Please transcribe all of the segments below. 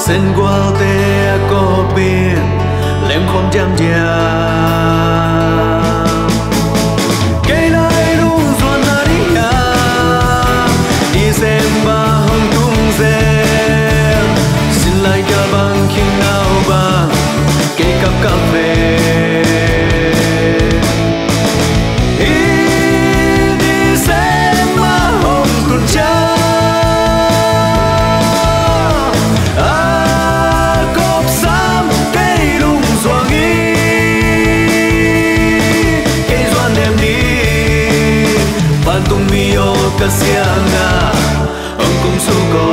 sen qual te có biển lem không dám già cây lai lung xuân na đi ya đi xem ba hồng tung rèn xin lại cả bằng khi nào bằng cây cặp cà phê Kasianga ang kung suko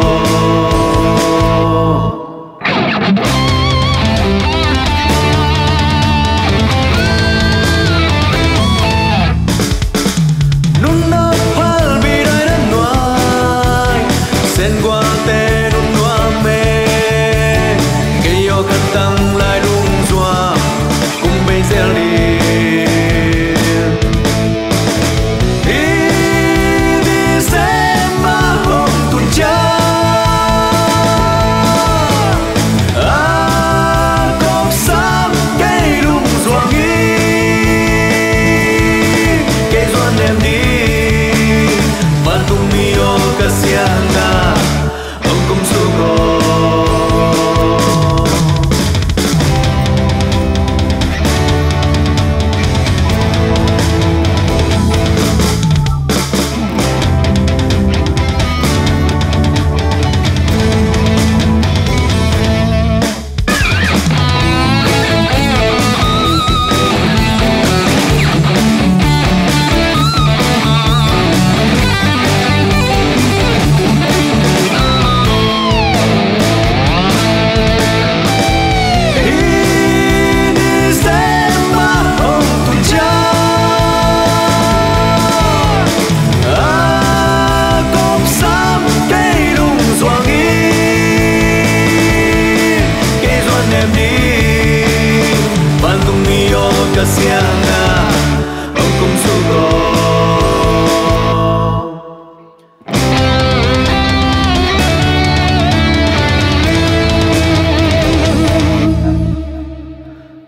Nun na pal biday na nuay Sen qua te nun nuam me Kayo katang lai rung zua Kung bay zel đi Kasianga ang kung suko Kasianga ang kung suko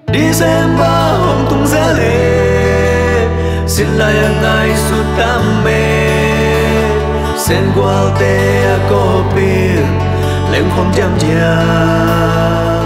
December hôm tung giá lệ xin lại ang ai suốt đam mê sen qual te có biển lem không dám già